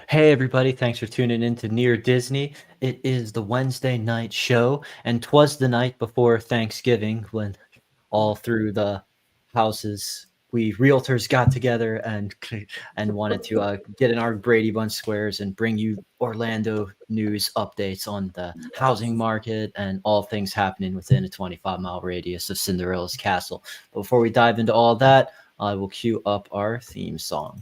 Hey, everybody, thanks for tuning in to Near Disney. It is the Wednesday night show, and 'twas the night before Thanksgiving when all through the houses we realtors got together and wanted to get in our Brady Bunch squares and bring you Orlando news updates on the housing Yes. market and all things happening within a 25-mile radius of Cinderella's castle. Before we dive into all that, I will cue up our theme song.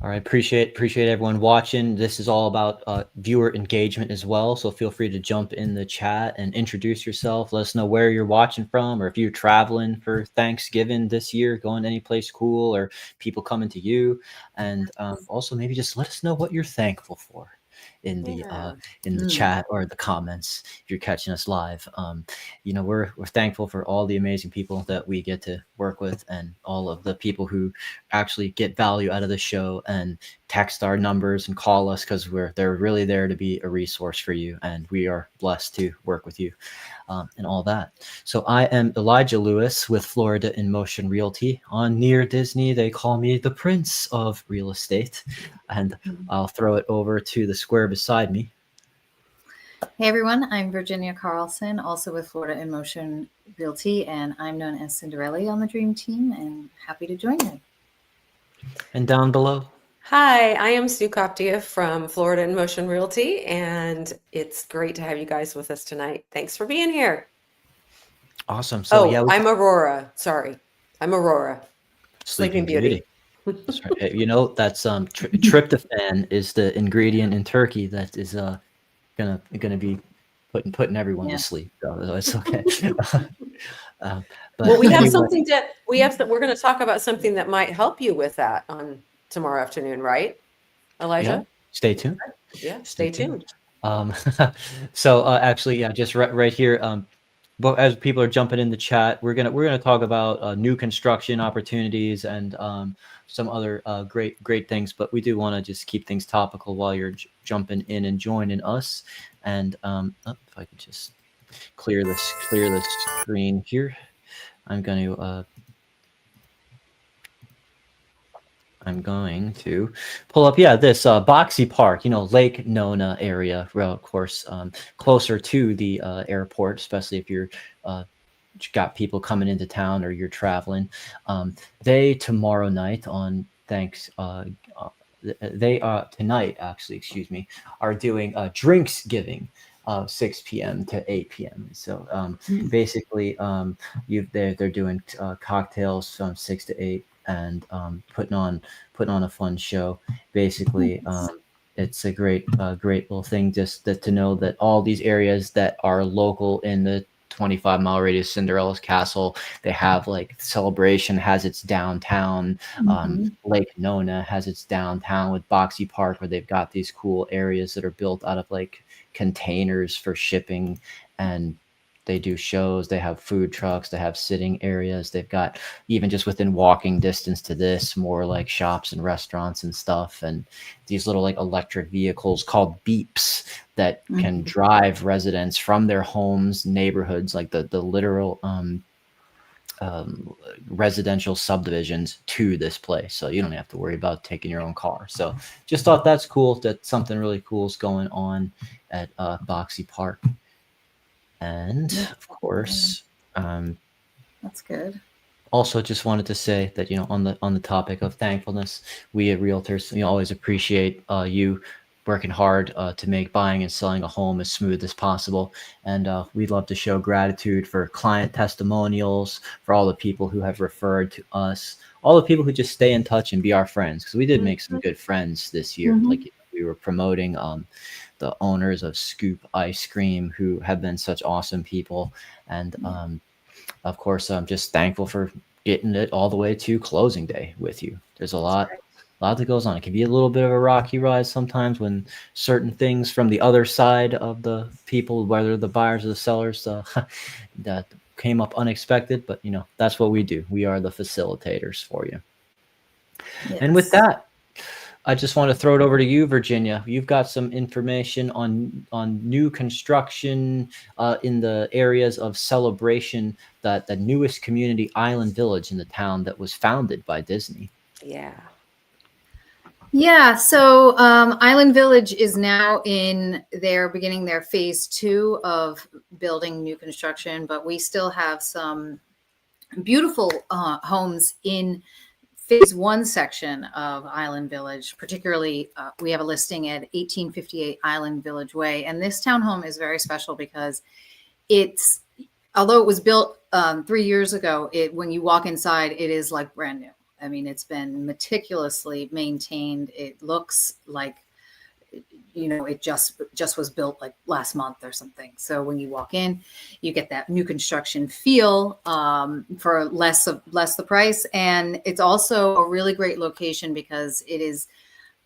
All right, appreciate everyone watching. This is all about viewer engagement as well. So feel free to jump in the chat and introduce yourself. Let us know where you're watching from, or if you're traveling for Thanksgiving this year, going any place cool, or people coming to you. And also maybe just let us know what you're thankful for in the Yeah. chat or the comments if you're catching us live. We're thankful for all the amazing people that we get to work with and all of the people who actually get value out of the show and text our numbers and call us because they're really there to be a resource for you, and we are blessed to work with you and all that. So I am Elijah Lewis with Florida in Motion Realty. On Near Disney, they call me the Prince of Real Estate, and I'll throw it over to the square beside me. Hey everyone, I'm Virginia Carlson, also with Florida in Motion Realty, and I'm known as Cinderella on the Dream Team, and happy to join you. And down below, Hi, I am Sue Coptia from Florida in Motion Realty, and it's great to have you guys with us tonight. Thanks for being here. awesome. So yeah, I'm Aurora. Sorry, I'm Aurora. Sleeping Beauty. That's right. That's tryptophan is the ingredient in turkey that is gonna be putting everyone to sleep. So it's okay. But Well, we have anyway, something we're going to talk about something that might help you with that on tomorrow afternoon, right, Elijah? yeah, stay tuned. Yeah, stay tuned. Um, so actually, yeah, just right here. But as people are jumping in the chat, we're gonna talk about new construction opportunities and some other great things. But we do want to just keep things topical while you're jumping in and joining us. And if I could just clear this screen here, I'm going to pull up, this Boxy Park, Lake Nona area, well, of course, closer to the airport, especially if you're got people coming into town or you're traveling. They tomorrow night on they tonight, actually, excuse me, are doing drinks giving. 6 p.m. to 8 p.m. So basically, they're doing cocktails from 6 to 8 and putting on a fun show. Basically, it's a great little thing just to know that all these areas that are local in the 25-mile radius Cinderella's castle, they have like Celebration has its downtown, Lake Nona has its downtown with Boxy Park, where they've got these cool areas that are built out of like containers for shipping, and they do shows, they have food trucks, they have sitting areas, they've got, even just within walking distance to this, more like shops and restaurants and stuff, and these little like electric vehicles called beeps that can drive residents from their homes, neighborhoods, like the literal residential subdivisions to this place. So you don't have to worry about taking your own car. So just thought that's cool, that something really cool is going on at Boxy Park. And of course, that's good. Also, just wanted to say that on the topic of thankfulness, we at Realtors always appreciate you working hard to make buying and selling a home as smooth as possible, and we'd love to show gratitude for client testimonials, for all the people who have referred to us, all the people who just stay in touch and be our friends, because we did make some good friends this year. Like we were promoting the owners of Scoop Ice Cream, who have been such awesome people, and of course, I'm just thankful for getting it all the way to closing day with you. There's a lot that goes on. It can be a little bit of a rocky ride sometimes when certain things from the other side of the people, whether the buyers or the sellers, that came up unexpected. But that's what we do. We are the facilitators for you. Yes. And with that, I just want to throw it over to you, Virginia. You've got some information on new construction in the areas of celebration, that the newest community, Island Village, in the town that was founded by Disney. Yeah. Yeah, so Island Village is now they're beginning their phase 2 of building new construction, but we still have some beautiful homes in phase 1 section of Island Village. Particularly, we have a listing at 1858 Island Village Way, and this townhome is very special because although it was built 3 years ago, when you walk inside, it is like brand new. I mean, it's been meticulously maintained. It looks like, it just was built like last month or something. So when you walk in, you get that new construction feel for less the price. And it's also a really great location because it is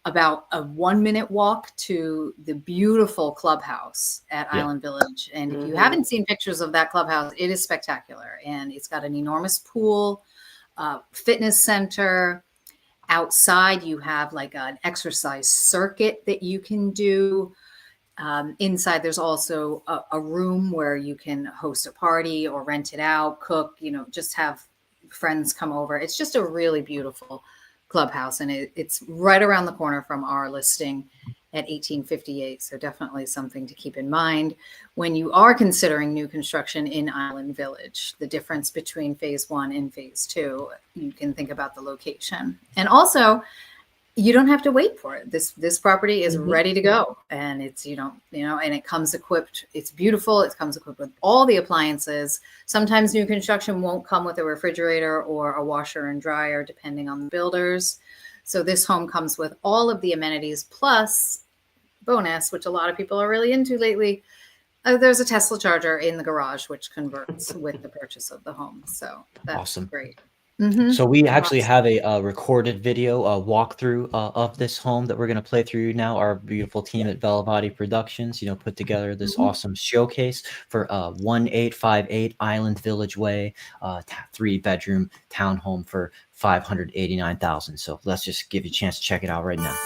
about a 1-minute walk to the beautiful clubhouse at Island Village. And if you haven't seen pictures of that clubhouse, it is spectacular. And it's got an enormous pool, fitness center. Outside, you have like an exercise circuit that you can do. Inside, there's also a room where you can host a party or rent it out, cook, just have friends come over. It's just a really beautiful clubhouse, and it's right around the corner from our listing at 1858. So definitely something to keep in mind when you are considering new construction in Island Village. The difference between phase 1 and phase 2, you can think about the location. And also, you don't have to wait for it. This property is ready to go, and it's and it comes equipped. It's beautiful. It comes equipped with all the appliances. Sometimes new construction won't come with a refrigerator or a washer and dryer, depending on the builders. So this home comes with all of the amenities, plus bonus, which a lot of people are really into lately. There's a Tesla charger in the garage, which converts with the purchase of the home. So that's awesome. Great. So we actually have a recorded video walkthrough of this home that we're going to play through now. Our beautiful team at Bellabody Productions, put together this awesome showcase for 1858 Island Village Way, 3-bedroom townhome for $589,000. So let's just give you a chance to check it out right now.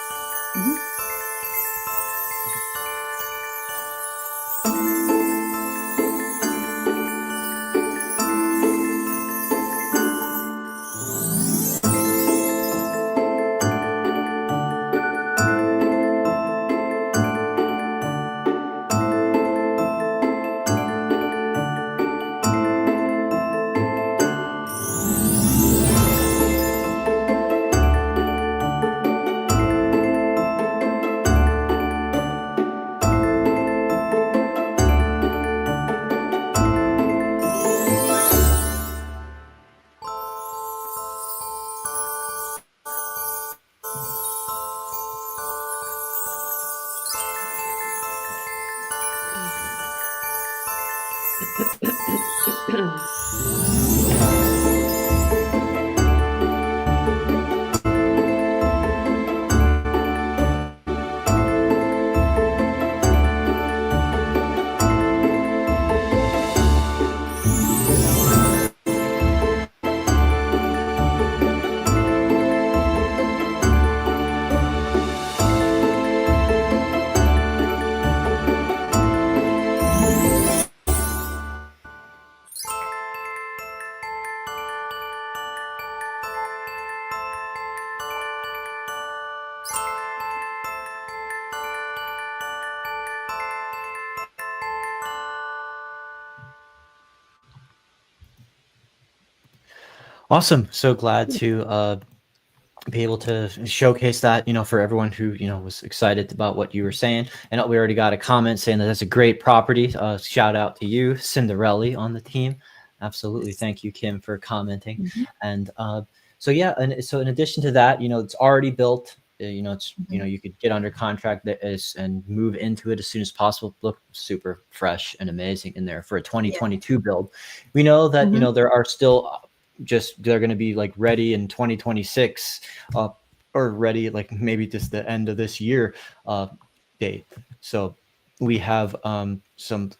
Awesome. So glad to be able to showcase that, for everyone who, was excited about what you were saying. And we already got a comment saying that that's a great property. Shout out to you, Cinderella, on the team. Absolutely. Thank you, Kim, for commenting. And so in addition to that, it's already built. It's you could get under contract and move into it as soon as possible. Look super fresh and amazing in there for a 2022 build. We know that there are still they're going to be like ready in 2026 or ready like maybe just the end of this year date. So we have some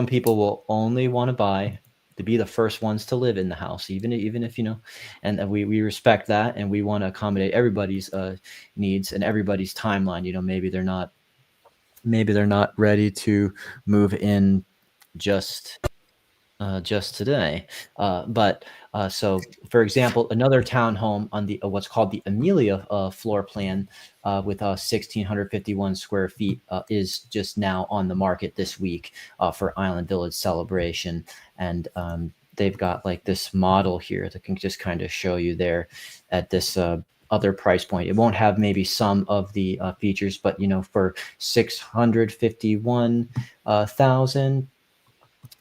people will only want to buy to be the first ones to live in the house, even if, and we respect that, and we want to accommodate everybody's needs and everybody's timeline. Maybe they're not ready to move in just today. So, for example, another townhome on the what's called the Amelia floor plan with 1,651 square feet is just now on the market this week for Island Village celebration, and they've got like this model here that can just kind of show you there at this. Other price point. It won't have maybe some of the features, but for 651,000,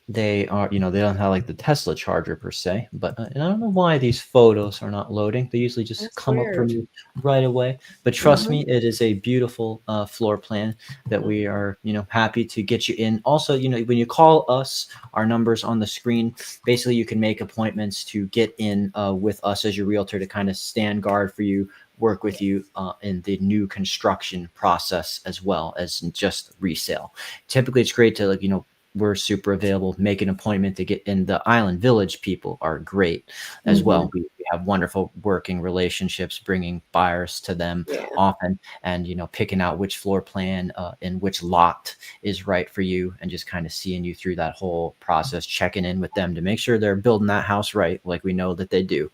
they are, they don't have like the Tesla charger per se, but and I don't know why these photos are not loading. They usually just That's come up for weird. me right away. But trust Mhm. me, it is a beautiful floor plan that we are, happy to get you in. Also, when you call us, our numbers on the screen, basically you can make appointments to get in with us as your realtor to kind of stand guard for you, work with you in the new construction process as well as just resale. Typically, it's great to we're super available. Make an appointment to get in. The Island Village people are great as well. We have wonderful working relationships, bringing buyers to them Yeah. often, and picking out which floor plan and which lot is right for you, and just kind of seeing you through that whole process, checking in with them to make sure they're building that house right, like we know that they do.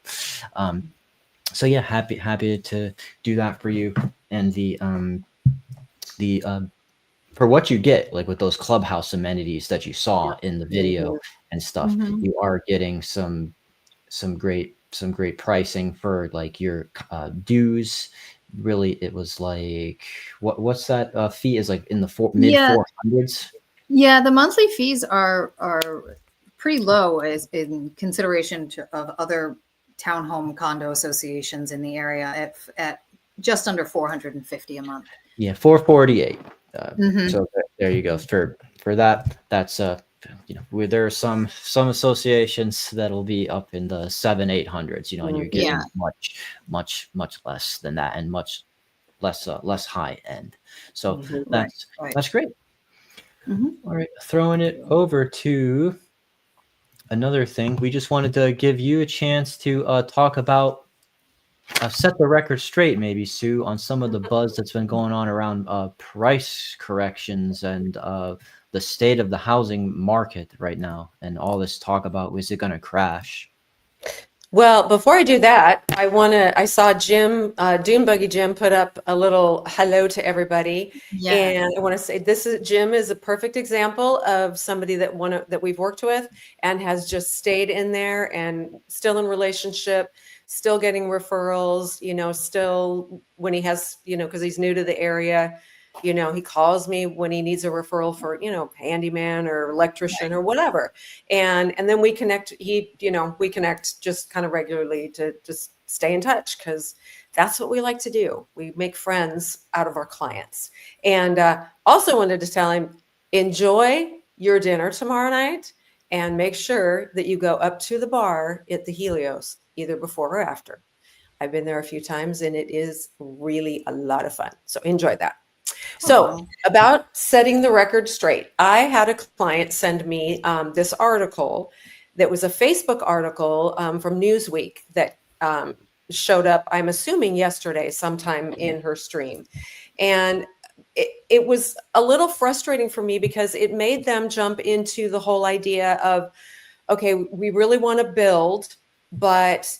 So yeah, happy to do that for you, and the for what you get, like with those clubhouse amenities that you saw in the video and stuff, Mhm. you are getting some great pricing for like your dues. Really, it was like what's that fee is like in the mid Yeah, 400s. yeah. The monthly fees are pretty low as in consideration of other townhome condo associations in the area at just under 450 a month. Yeah, 448. Hmm. So there you go. For that, that's where there are some associations that'll be up in the 700-800s, and you're Yeah. getting much less than that, and much less high end. So Right. that's Right. that's great. Hmm. All right, throwing it over to another thing. We just wanted to give you a chance to talk about set the record straight, maybe Sue, on some of the buzz that's been going on around price corrections and the state of the housing market right now, and all this talk about is it going to crash? Well, before I do that, I saw Jim, Dune Buggy Jim put up a little hello to everybody. Yeah. And I want to say Jim is a perfect example of somebody that we've worked with and has just stayed in there and still in relationship, still getting referrals, still when he has, because he's new to the area, he calls me when he needs a referral for, handyman or electrician or whatever. And then we connect. We connect just kind of regularly to just stay in touch, because that's what we like to do. We make friends out of our clients. And also wanted to tell him, enjoy your dinner tomorrow night, and make sure that you go up to the bar at the Helios either before or after. I've been there a few times and it is really a lot of fun. So enjoy that. So, Oh. about setting the record straight, I had a client send me this article that was a Facebook article from Newsweek that showed up, I'm assuming yesterday, sometime in her stream. And it was a little frustrating for me because it made them jump into the whole idea of, okay, we really want to build, but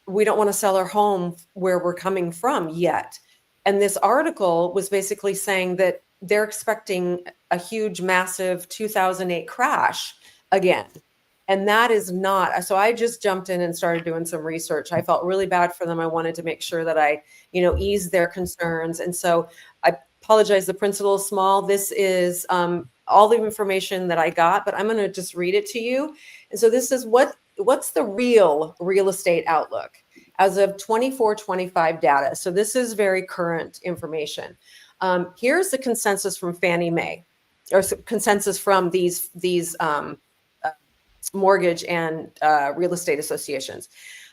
we don't want to sell our home where we're coming from yet. And this article was basically saying that they're expecting a huge, massive 2008 crash again. And that is not, so I just jumped in and started doing some research. I felt really bad for them. I wanted to make sure that I, eased their concerns. And so I apologize, the print's a little small. This is all the information that I got, but I'm going to just read it to you. And so this is what's the real estate outlook as of 24-25 data. So this is very current information. Here's the consensus from Fannie Mae, or consensus from these mortgage and real estate associations.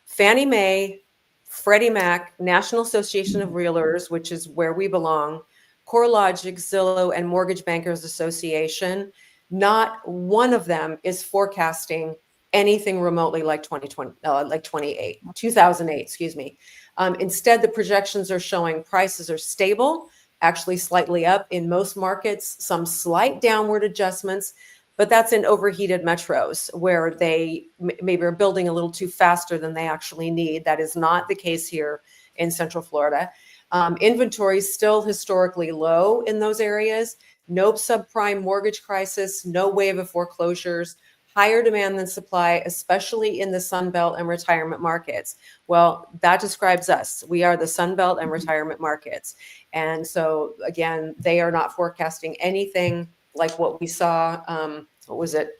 Fannie Mae, Freddie Mac, National Association of Realtors, which is where we belong, CoreLogic, Zillow, and Mortgage Bankers Association. Not one of them is forecasting anything remotely like 2008, excuse me. Instead, the projections are showing prices are stable, actually slightly up in most markets, some slight downward adjustments, but that's in overheated metros where they maybe are building a little too faster than they actually need. That is not the case here in Central Florida. Inventory is still historically low in those areas. No subprime mortgage crisis, no wave of foreclosures, higher demand than supply, especially in the Sun Belt and retirement markets. Well, that describes us. We are the Sun Belt and retirement markets. And so, again, they are not forecasting anything like what we saw. What was it?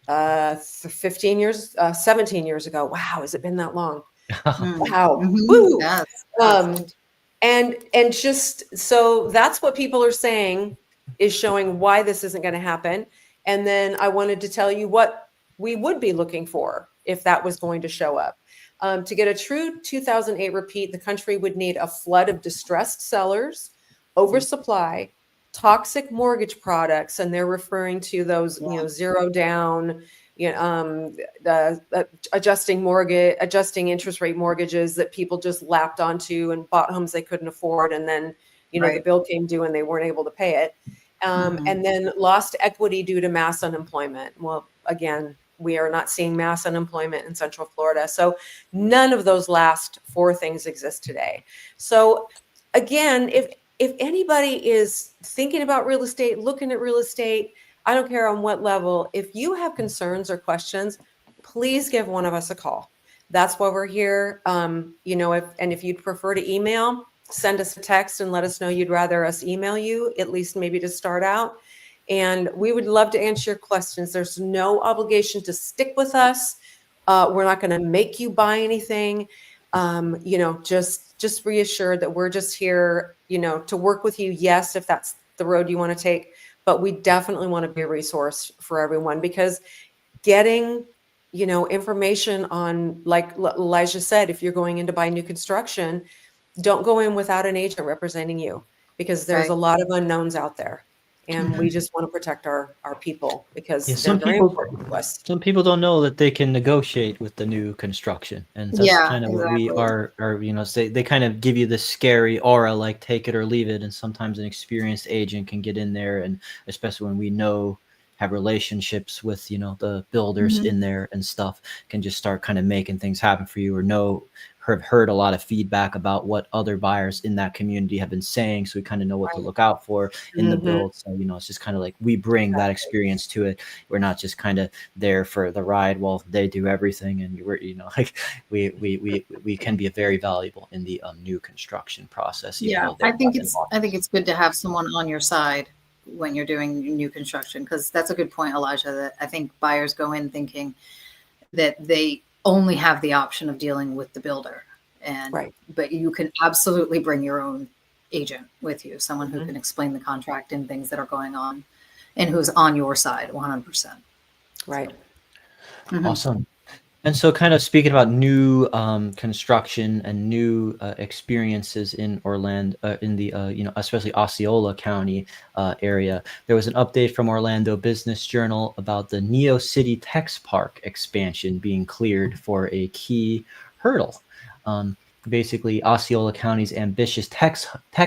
15 years, 17 years ago. Wow, has it been that long? Wow. Woo. Yes. And just so that's what people are saying is showing why this isn't going to happen. And then I wanted to tell you what we would be looking for if that was going to show up. To get a true 2008 repeat, the country would need a flood of distressed sellers, oversupply, toxic mortgage products, and they're referring to those, zero down, adjusting interest rate mortgages that people just lapped onto and bought homes they couldn't afford, and then the bill came due and they weren't able to pay it. And then lost equity due to mass unemployment. Well, again, we are not seeing mass unemployment in Central Florida. So none of those last four things exist today. So again, if anybody is thinking about real estate, looking at real estate, I don't care on what level, if you have concerns or questions, please give one of us a call. That's why we're here. If you'd prefer to email, send us a text and let us know you'd rather us email you, at least maybe to start out. And we would love to answer your questions. There's no obligation to stick with us. We're not going to make you buy anything. Just reassured that we're just here, to work with you. Yes, if that's the road you want to take, but we definitely want to be a resource for everyone, because getting, information on, like Elijah said, if you're going in to buy new construction, don't go in without an agent representing you, because there's a lot of unknowns out there. And we just want to protect our people, because they're very important to us. Some people don't know that they can negotiate with the new construction, and that's kind of what we are. They kind of give you this scary aura, like take it or leave it. And sometimes an experienced agent can get in there, and especially when we have relationships with the builders in there and stuff, can just start kind of making things happen for you, or have heard a lot of feedback about what other buyers in that community have been saying, so we kind of know what to look out for in the build. So it's just kind of like we bring that experience to it. We're not just kind of there for the ride while they do everything, and we can be very valuable in the new construction process. I think it's good to have someone on your side when you're doing new construction, because that's a good point, Elijah, that I think buyers go in thinking that they only have the option of dealing with the builder, but you can absolutely bring your own agent with you, someone who can explain the contract and things that are going on, and who's on your side 100%. Right. Awesome. And so, kind of speaking about new construction and new experiences in Orlando, in the especially Osceola County area, there was an update from Orlando Business Journal about the Neo City Tech Park expansion being cleared for a key hurdle. Basically, Osceola County's ambitious tech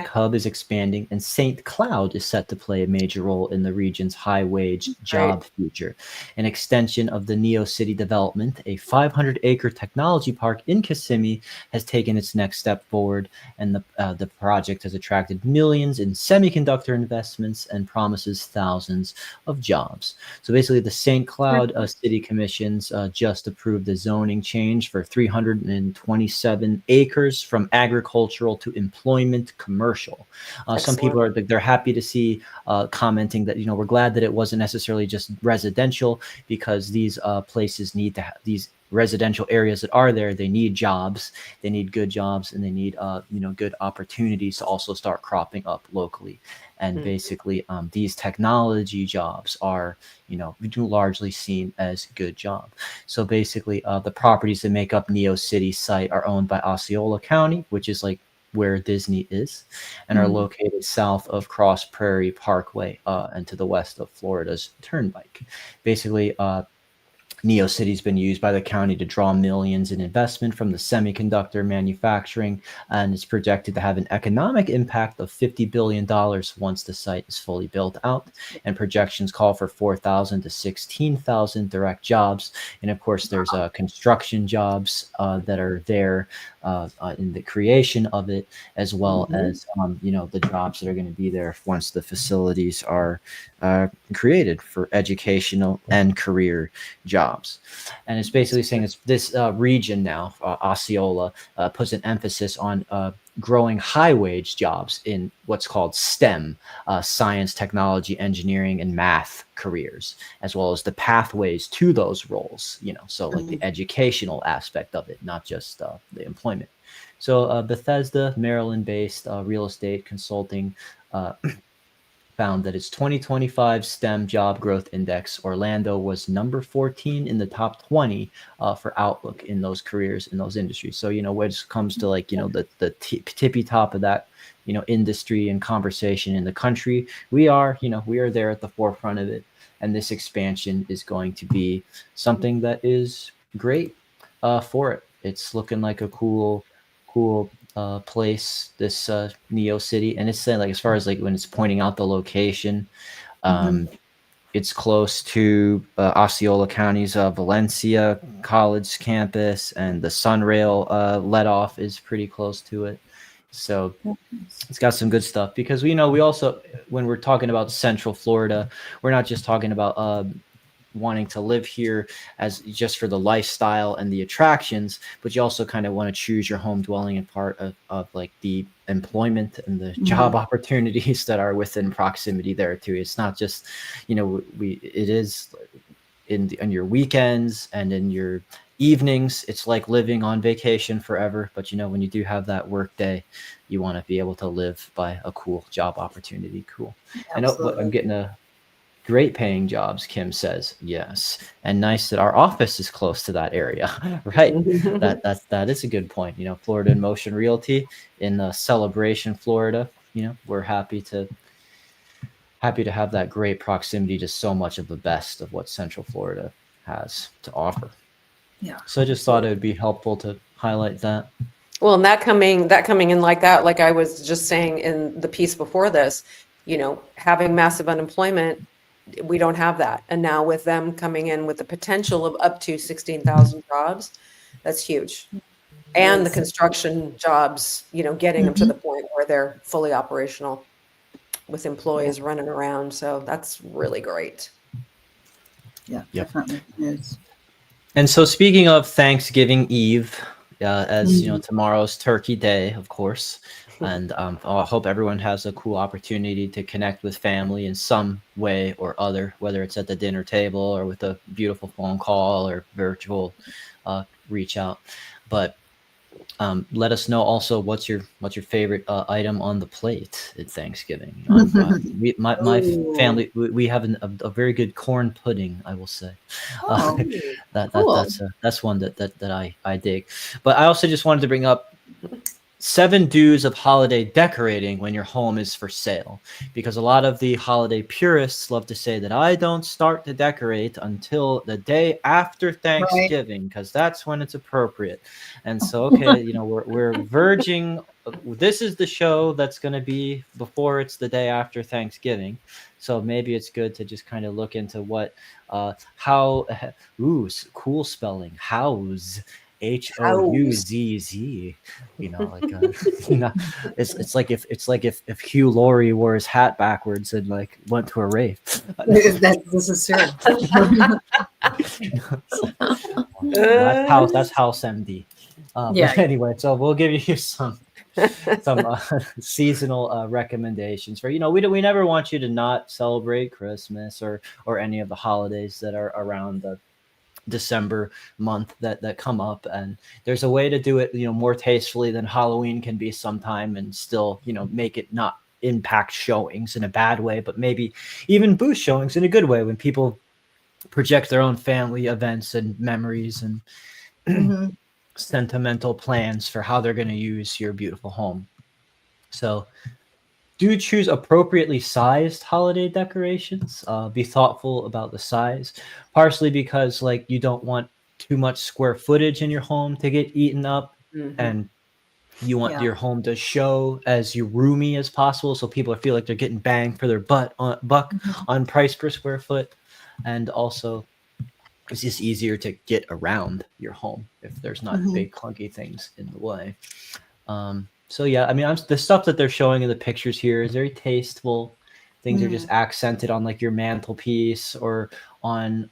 hub is expanding, and St. Cloud is set to play a major role in the region's high-wage job future. An extension of the Neo City development, a 500-acre technology park in Kissimmee, has taken its next step forward, and the project has attracted millions in semiconductor investments and promises thousands of jobs. So basically, the St. Cloud City Commissions just approved the zoning change for 327 acres from agricultural to employment commercial. Some people they're happy to see commenting that we're glad that it wasn't necessarily just residential, because these places need to have these residential areas that are there. They need jobs, they need good jobs, and they need good opportunities to also start cropping up locally. And basically, these technology jobs are, largely seen as good job. So basically, the properties that make up Neo City site are owned by Osceola County, which is like where Disney is, and are located south of Cross Prairie Parkway and to the west of Florida's Turnpike. Basically, NeoCity's been used by the county to draw millions in investment from the semiconductor manufacturing, and it's projected to have an economic impact of $50 billion once the site is fully built out. And projections call for 4,000 to 16,000 direct jobs. And of course, there's construction jobs that are there in the creation of it, as well as the jobs that are going to be there once the facilities are created for educational and career jobs. And it's basically saying it's this region now, Osceola, puts an emphasis on growing high wage jobs in what's called STEM, science, technology, engineering, and math careers, as well as the pathways to those roles, so like the educational aspect of it, not just the employment. So Bethesda, Maryland-based real estate consulting found that its 2025 STEM job growth index, Orlando was number 14 in the top 20 for outlook in those careers, in those industries. So, when it comes to the tippy top of that, industry and conversation in the country, we are there at the forefront of it. And this expansion is going to be something that is great for it. It's looking like a cool place, this Neo City, and it's saying as far as when it's pointing out the location, it's close to Osceola County's Valencia College campus, and the Sunrail let off is pretty close to it. So it's got some good stuff, because we also, when we're talking about Central Florida, we're not just talking about wanting to live here as just for the lifestyle and the attractions, but you also kind of want to choose your home dwelling and part of the employment and the job opportunities that are within proximity there too. It's not just, it is in your weekends and in your evenings. It's like living on vacation forever. But when you do have that work day, you want to be able to live by a cool job opportunity. Cool. Absolutely. I know I'm getting a great paying jobs, Kim says. Yes. And nice that our office is close to that area. Right. That is a good point. Florida in Motion Realty in Celebration, Florida. We're happy to have that great proximity to so much of the best of what Central Florida has to offer. Yeah. So I just thought it would be helpful to highlight that. Well, and that coming in like that, like I was just saying in the piece before this, having massive unemployment, we don't have that. And now with them coming in with the potential of up to 16,000 jobs, that's huge. And the construction jobs, getting them to the point where they're fully operational with employees running around. So that's really great. Yeah, definitely is. And so speaking of Thanksgiving Eve, as tomorrow's Turkey Day, of course, and I hope everyone has a cool opportunity to connect with family in some way or other, whether it's at the dinner table or with a beautiful phone call or virtual reach out. But let us know also what's your favorite item on the plate at Thanksgiving. My family, we have a very good corn pudding, I will say. That's one that I dig. But I also just wanted to bring up 7 do's of holiday decorating when your home is for sale, because a lot of the holiday purists love to say that I don't start to decorate until the day after Thanksgiving, because that's when it's appropriate. And so, okay, we're verging. This is the show that's going to be before it's the day after Thanksgiving. So maybe it's good to just kind of look into what, cool spelling, house. Houzz, it's like if Hugh Laurie wore his hat backwards and went to a rave. This is true. That's house MD. But anyway, so we'll give you some seasonal recommendations for we never want you to not celebrate Christmas or any of the holidays that are around the December month that come up, and there's a way to do it more tastefully than Halloween can be sometime, and still make it not impact showings in a bad way, but maybe even boost showings in a good way when people project their own family events and memories and sentimental plans for how they're going to use your beautiful home. So Do choose appropriately sized holiday decorations. Be thoughtful about the size, partially because like you don't want too much square footage in your home to get eaten up, Mhm. and you want Yeah. your home to show as you roomy as possible, so people feel like they're getting bang for their buck Mhm. on price per square foot, and also it's just easier to get around your home if there's not Mhm. big clunky things in the way. So yeah, I mean, the stuff that they're showing in the pictures here is very tasteful. Things are just Mm. accented on like your mantelpiece or on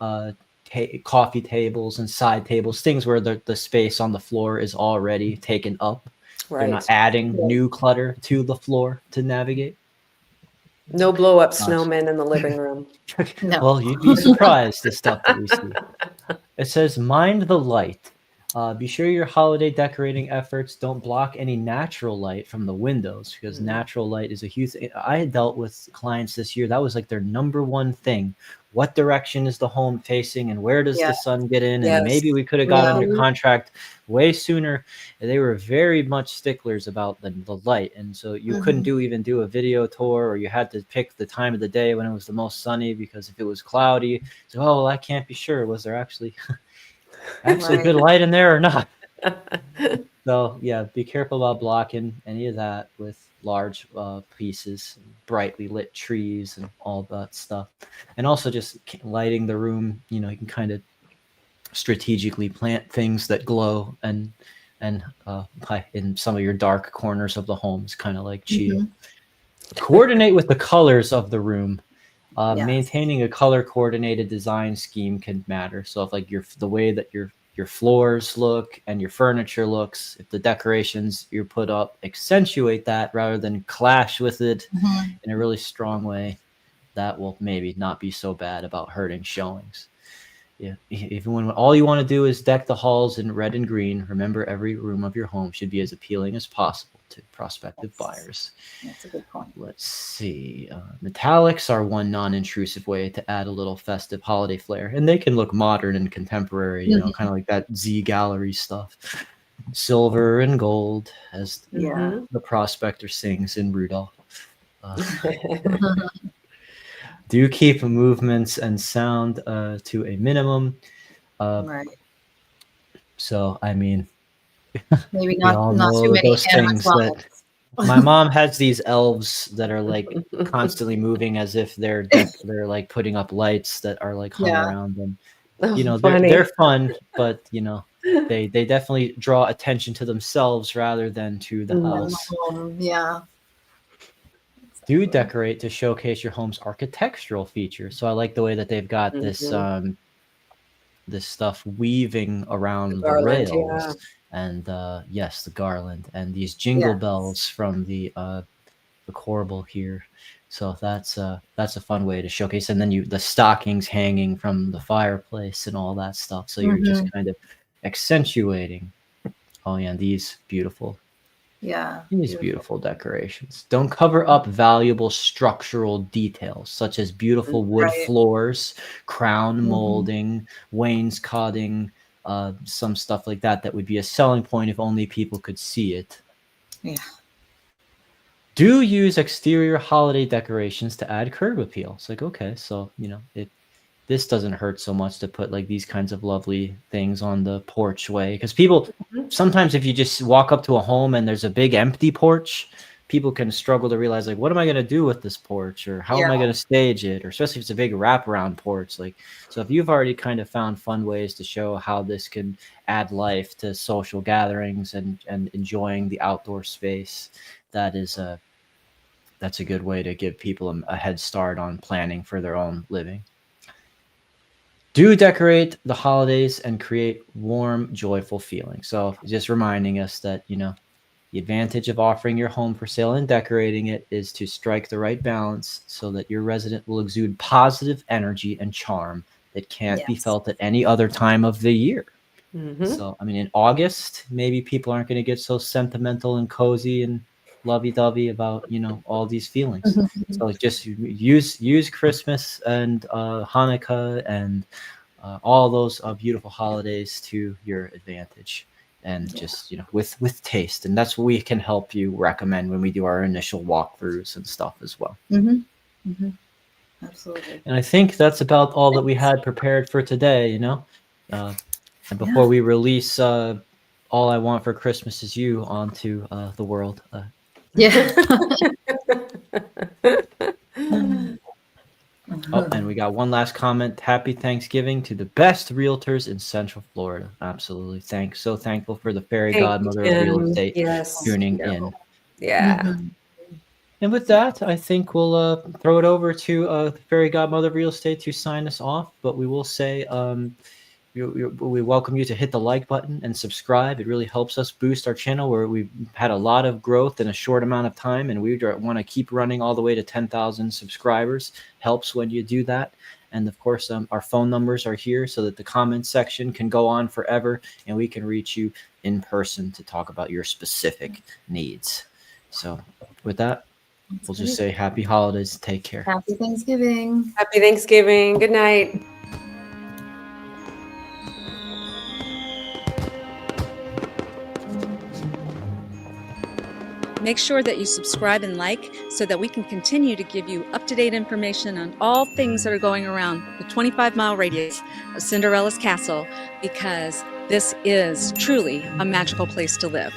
coffee tables and side tables, things where the space on the floor is already taken up. They're not Right. adding Yeah. new clutter to the floor to navigate. No blow up Gosh. snowmen in the living room. No. Well, you'd be surprised the stuff that we see. It says, mind the light. Be sure your holiday decorating efforts don't block any natural light from the windows, because Mm. natural light is a huge. I had dealt with clients this year. That was like their number one thing. What direction is the home facing, and where does Yeah. the sun get in? And Yes. maybe we could have got Yeah. under Mhm. contract way sooner. They were very much sticklers about the light. And so you couldn't Mhm. even do a video tour, or you had to pick the time of the day when it was the most sunny, because if it was cloudy, so, oh, well, I can't be sure. Was there actually Right. good light in there or not? So yeah, be careful about blocking any of that with large pieces, brightly lit trees, and all that stuff. And also just lighting the room. You can kind of strategically plant things that glow and in some of your dark corners of the homes, kind of like chia. Mhm. Coordinate with the colors of the room. Yes. Maintaining a color coordinated design scheme can matter. So if like the way that your floors look and your furniture looks, if the decorations you put up accentuate that rather than clash with it Mhm. in a really strong way, that will maybe not be so bad about hurting showings. Yeah, even when all you want to do is deck the halls in red and green, remember every room of your home should be as appealing as possible to prospective That's buyers. that's a good point. Let's see. Metallics are one non-intrusive way to add a little festive holiday flair, and they can look modern and contemporary, kind Mhm. of like that Z Gallery stuff. Silver and gold, as Yeah. Mhm. the prospector sings in Rudolph. Uh, Mhm. do keep movements and sound to a minimum. Uh, Right. so, I mean, Maybe we not all not too know many those things that animatronics. my mom has these elves that are like constantly moving as if they're like putting up lights that are like hung Yeah. around them. Oh, They're funny. fun, but they definitely draw attention to themselves rather than to the Mhm. house. Yeah. Do Exactly. decorate to showcase your home's architectural features. So I like the way that they've got Mhm. this stuff weaving The around the garland, yeah. rails, and yes, the garland and these jingle Yes. bells from the corbel here. So that's a fun way to showcase. And then the stockings hanging from the fireplace and all that stuff. So you're just Mhm. kind of accentuating. Oh yeah, Yeah. these Beautiful. beautiful decorations. Don't cover up valuable structural details such as beautiful wood Right. floors, crown Mhm. molding, wainscoting, some stuff like that would be a selling point if only people could see it. Yeah. Do use exterior holiday decorations to add curb appeal. It's like, okay, so this doesn't hurt so much to put like these kinds of lovely things on the porch way, because people Mhm. sometimes, if you just walk up to a home and there's a big empty porch, people can struggle to realize like, what am I going to do with this porch, or how am I Yeah. going to stage it, or especially if it's a big wraparound porch. Like, so if you've already kind of found fun ways to show how this can add life to social gatherings and enjoying the outdoor space, that is that's a good way to give people a head start on planning for their own living. Do decorate the holidays and create warm, joyful feelings. So just reminding us that, the advantage of offering your home for sale and decorating it is to strike the right balance so that your resident will exude positive energy and charm that can't be Yes. felt at any other time of the year. Mhm. So, I mean, in August, maybe people aren't going to get so sentimental and cozy and lovey-dovey about, all these feelings. Mhm. So just use Christmas and Hanukkah and all those beautiful holidays to your advantage. and just, with taste. And that's what we can help you recommend when we do our initial walkthroughs and stuff as well. Absolutely. And I think that's about all that we had prepared for today, and before we release All I Want for Christmas Is You onto the world. Yeah. Oh, and we got one last comment. Happy Thanksgiving to the best realtors in Central Florida. Absolutely. So thankful for the fairy Thank you, godmother of real Jim. estate Yes. tuning in. Yeah. And with that, I think we'll throw it over to the fairy godmother of real estate to sign us off. But we will say we welcome you to hit the like button and subscribe. It really helps us boost our channel, where we've had a lot of growth in a short amount of time, and we want to keep running all the way to 10,000 subscribers. Helps when you do that. And of course, our phone numbers are here so that the comment section can go on forever, and we can reach you in person to talk about your specific needs. So with that, we'll just say happy holidays. Take care. Happy Thanksgiving. Happy Thanksgiving. Good night. Make sure that you subscribe and like so that we can continue to give you up-to-date information on all things that are going around the 25-mile radius of Cinderella's castle, because this is truly a magical place to live.